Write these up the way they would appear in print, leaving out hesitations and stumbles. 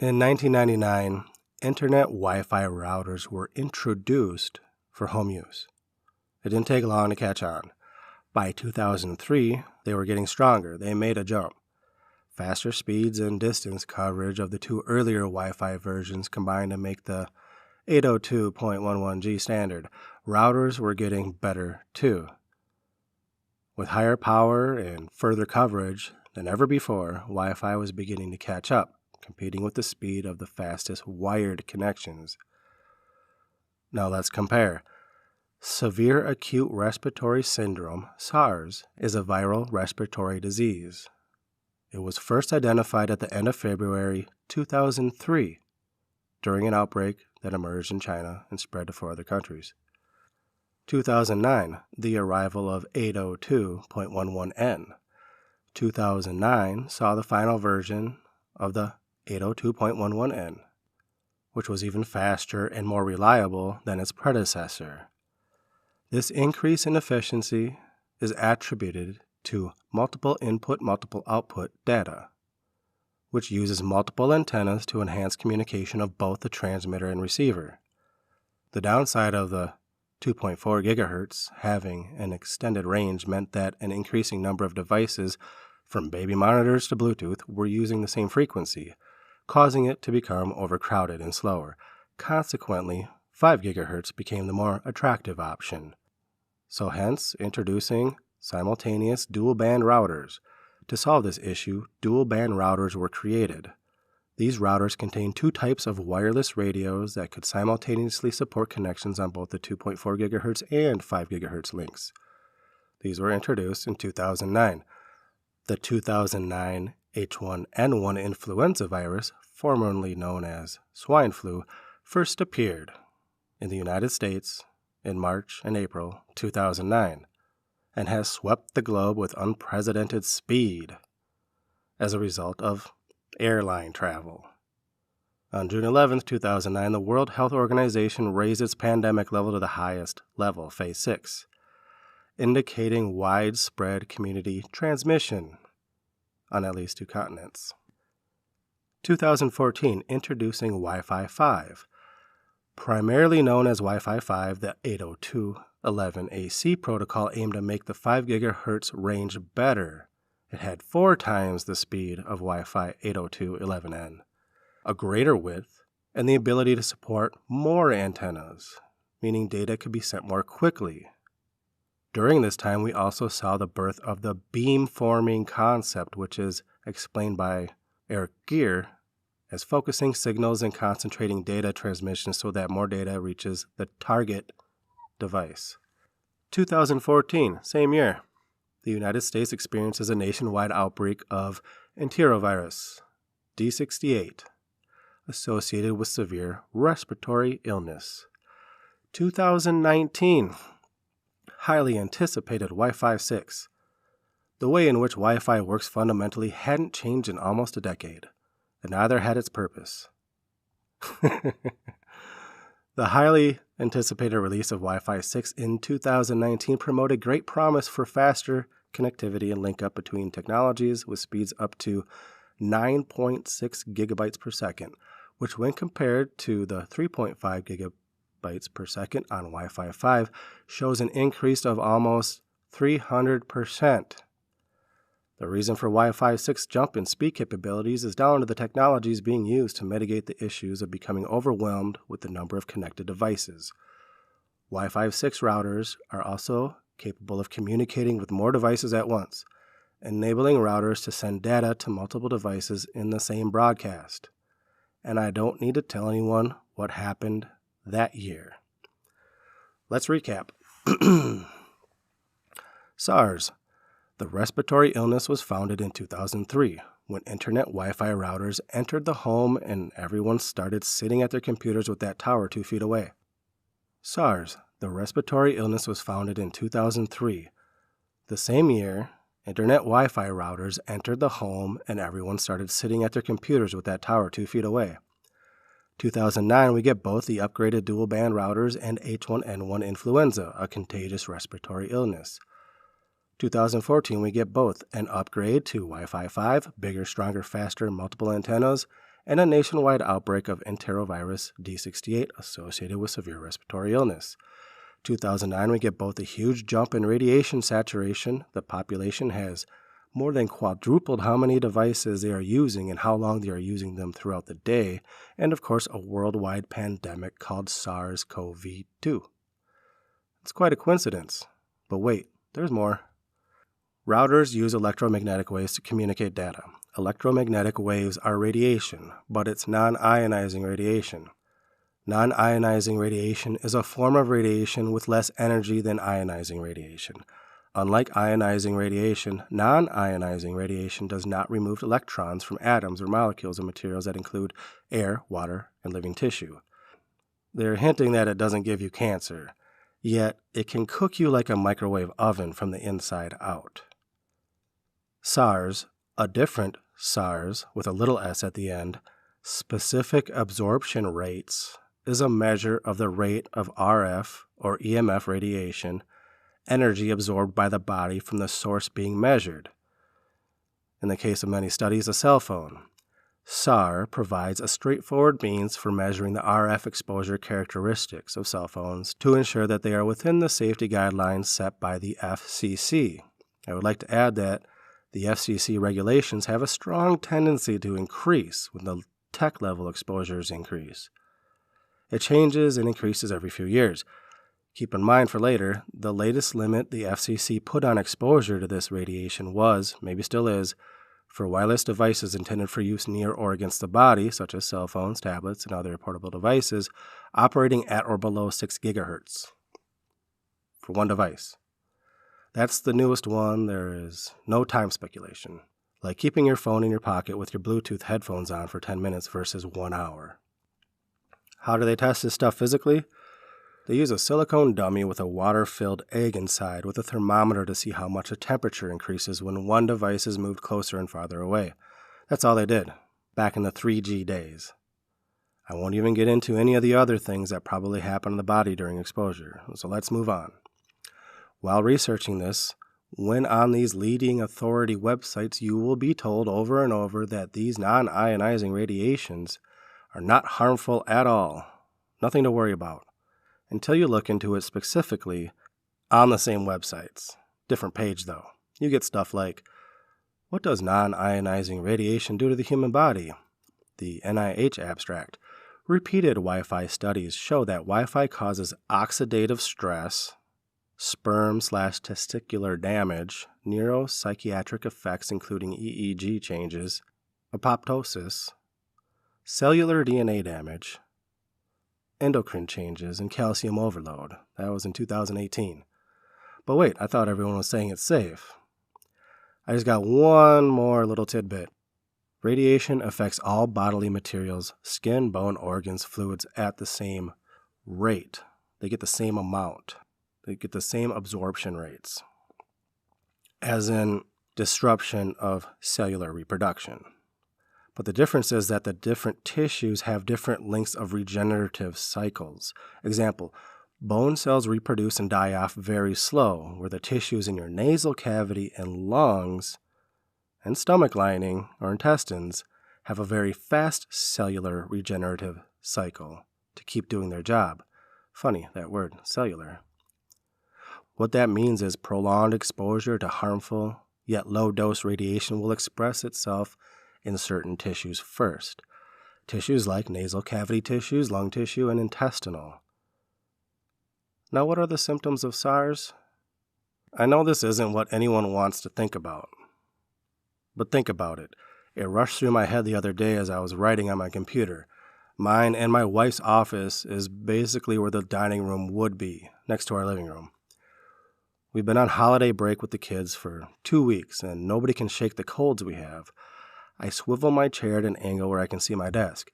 In 1999, Internet Wi-Fi routers were introduced for home use. It didn't take long to catch on. By 2003, they were getting stronger. They made a jump. Faster speeds and distance coverage of the two earlier Wi-Fi versions combined to make the 802.11g standard. Routers were getting better too. With higher power and further coverage than ever before, Wi-Fi was beginning to catch up, competing with the speed of the fastest wired connections. Now let's compare. Severe acute respiratory syndrome, SARS, is a viral respiratory disease. It was first identified at the end of February 2003 during an outbreak that emerged in China and spread to 4 other countries. 2009, the arrival of 802.11n. 2009 saw the final version of the 802.11n, which was even faster and more reliable than its predecessor. This increase in efficiency is attributed to multiple input, multiple output data, which uses multiple antennas to enhance communication of both the transmitter and receiver. The downside of the 2.4 gigahertz having an extended range meant that an increasing number of devices, from baby monitors to Bluetooth, were using the same frequency, causing it to become overcrowded and slower. Consequently, 5 gigahertz became the more attractive option. So hence, introducing simultaneous dual-band routers. To solve this issue, dual-band routers were created. These routers contain 2 types of wireless radios that could simultaneously support connections on both the 2.4 GHz and 5 GHz links. These were introduced in 2009. The 2009 H1N1 influenza virus, formerly known as swine flu, first appeared in the United States in March and April 2009 and has swept the globe with unprecedented speed as a result of airline travel. On June 11, 2009, the World Health Organization raised its pandemic level to the highest level, Phase 6, indicating widespread community transmission on at least 2 continents. 2014, introducing Wi-Fi 5. Primarily known as Wi-Fi 5, the 802.11ac protocol aimed to make the 5 GHz range better. It had 4 times the speed of Wi-Fi 802.11n, a greater width, and the ability to support more antennas, meaning data could be sent more quickly. During this time, we also saw the birth of the beamforming concept, which is explained by Eric Gear as focusing signals and concentrating data transmission so that more data reaches the target device. 2014, same year, the United States experiences a nationwide outbreak of enterovirus, D68, associated with severe respiratory illness. 2019, highly anticipated Wi-Fi 6. The way in which Wi-Fi works fundamentally hadn't changed in almost a decade, and neither had its purpose. The highly anticipated release of Wi-Fi 6 in 2019 promoted great promise for faster connectivity and link-up between technologies with speeds up to 9.6 gigabytes per second, which when compared to the 3.5 gigabytes per second on Wi-Fi 5 shows an increase of almost 300%. The reason for Wi-Fi 6 jump in speed capabilities is down to the technologies being used to mitigate the issues of becoming overwhelmed with the number of connected devices. Wi-Fi 6 routers are also capable of communicating with more devices at once, enabling routers to send data to multiple devices in the same broadcast. And I don't need to tell anyone what happened that year. Let's recap. SARS. The respiratory illness was founded in 2003 when Internet Wi-Fi routers entered the home and everyone started sitting at their computers with that tower 2 feet away. SARS. The respiratory illness was founded in 2003. The same year, Internet Wi-Fi routers entered the home and everyone started sitting at their computers with that tower 2 feet away. 2009, we get both the upgraded dual-band routers and H1N1 influenza, a contagious respiratory illness. 2014, we get both an upgrade to Wi-Fi 5, bigger, stronger, faster, multiple antennas, and a nationwide outbreak of enterovirus D68 associated with severe respiratory illness. 2009, we get both a huge jump in radiation saturation. The population has more than quadrupled how many devices they are using and how long they are using them throughout the day, and of course a worldwide pandemic called SARS-CoV-2. It's quite a coincidence, but wait, there's more. Routers use electromagnetic waves to communicate data. Electromagnetic waves are radiation, but it's non-ionizing radiation. Non-ionizing radiation is a form of radiation with less energy than ionizing radiation. Unlike ionizing radiation, non-ionizing radiation does not remove electrons from atoms or molecules of materials that include air, water, and living tissue. They're hinting that it doesn't give you cancer, yet it can cook you like a microwave oven from the inside out. SARS, a different SARS with a little s at the end, specific absorption rates, is a measure of the rate of RF or EMF radiation, energy absorbed by the body from the source being measured. In the case of many studies, a cell phone. SAR provides a straightforward means for measuring the RF exposure characteristics of cell phones to ensure that they are within the safety guidelines set by the FCC. I would like to add that the FCC regulations have a strong tendency to increase when the tech level exposures increase. It changes and increases every few years. Keep in mind for later, the latest limit the FCC put on exposure to this radiation was, maybe still is, for wireless devices intended for use near or against the body, such as cell phones, tablets, and other portable devices, operating at or below 6 gigahertz for one device. That's the newest one. There is no time speculation, like keeping your phone in your pocket with your Bluetooth headphones on for 10 minutes versus 1 hour. How do they test this stuff physically? They use a silicone dummy with a water-filled egg inside with a thermometer to see how much the temperature increases when one device is moved closer and farther away. That's all they did, back in the 3G days. I won't even get into any of the other things that probably happen in the body during exposure, so let's move on. While researching this, when on these leading authority websites, you will be told over and over that these non-ionizing radiations are not harmful at all. Nothing to worry about. Until you look into it specifically on the same websites. Different page though. You get stuff like, what does non-ionizing radiation do to the human body? The NIH abstract. Repeated Wi-Fi studies show that Wi-Fi causes oxidative stress, sperm/testicular damage, neuropsychiatric effects including EEG changes, apoptosis, cellular DNA damage, endocrine changes, and calcium overload. That was in 2018. But wait, I thought everyone was saying it's safe. I just got one more little tidbit. Radiation affects all bodily materials, skin, bone, organs, fluids at the same rate. They get the same amount. They get the same absorption rates, as in disruption of cellular reproduction. But the difference is that the different tissues have different lengths of regenerative cycles. Example, bone cells reproduce and die off very slow, where the tissues in your nasal cavity and lungs and stomach lining or intestines have a very fast cellular regenerative cycle to keep doing their job. Funny, that word, cellular. What that means is prolonged exposure to harmful yet low-dose radiation will express itself in certain tissues first. Tissues like nasal cavity tissues, lung tissue, and intestinal. Now, what are the symptoms of SARS? I know this isn't what anyone wants to think about, but think about it. It rushed through my head the other day as I was writing on my computer. Mine and my wife's office is basically where the dining room would be, next to our living room. We've been on holiday break with the kids for 2 weeks, and nobody can shake the colds we have. I swivel my chair at an angle where I can see my desk.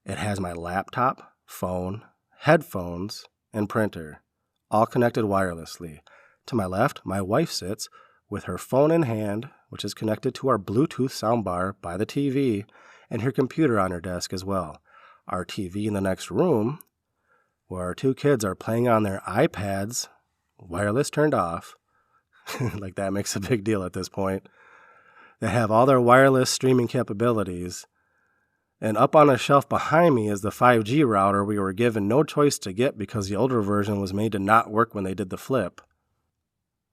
It has my laptop, phone, headphones, and printer, all connected wirelessly. To my left, my wife sits with her phone in hand, which is connected to our Bluetooth soundbar by the TV, and her computer on her desk as well. Our TV in the next room, where our 2 kids are playing on their iPads, wireless turned off, like that makes a big deal at this point. They have all their wireless streaming capabilities, And up on a shelf behind me is the 5G router we were given no choice to get because the older version was made to not work when they did the flip.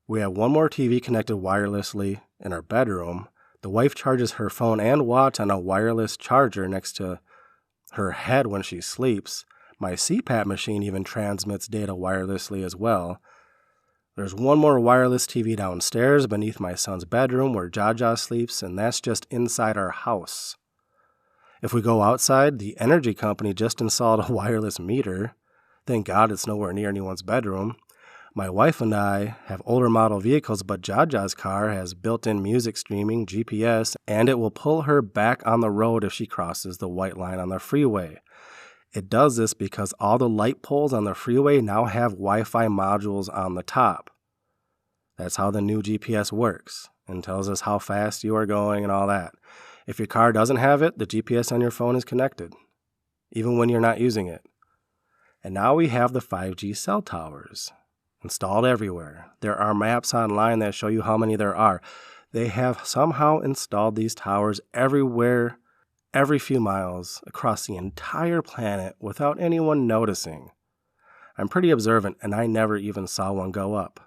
We have one more TV connected wirelessly in our bedroom. The wife charges her phone and watch on a wireless charger next to her head when she sleeps. My CPAP machine even transmits data wirelessly as well. There's one more wireless TV downstairs beneath my son's bedroom where Jaja sleeps, and that's just inside our house. If we go outside, the energy company just installed a wireless meter. Thank God it's nowhere near anyone's bedroom. My wife and I have older model vehicles, but Jaja's car has built-in music streaming, GPS, and it will pull her back on the road if she crosses the white line on the freeway. It does this because all the light poles on the freeway now have Wi-Fi modules on the top. That's how the new GPS works and tells us how fast you are going and all that. If your car doesn't have it, the GPS on your phone is connected, even when you're not using it. And now we have the 5G cell towers installed everywhere. There are maps online that show you how many there are. They have somehow installed these towers everywhere, every few miles, across the entire planet without anyone noticing. I'm pretty observant, and I never even saw one go up.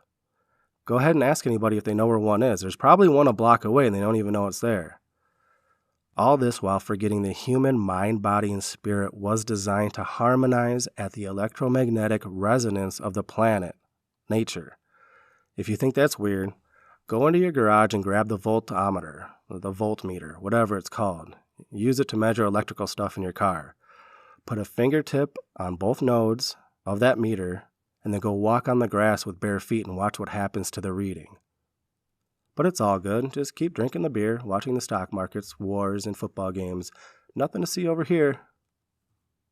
Go ahead and ask anybody if they know where one is. There's probably one a block away, and they don't even know it's there. All this while forgetting the human mind, body, and spirit was designed to harmonize at the electromagnetic resonance of the planet, nature. If you think that's weird, go into your garage and grab the voltometer, the voltmeter, whatever it's called. Use it to measure electrical stuff in your car. Put a fingertip on both nodes of that meter, and then go walk on the grass with bare feet and watch what happens to the reading. But it's all good. Just keep drinking the beer, watching the stock markets, wars, and football games. Nothing to see over here.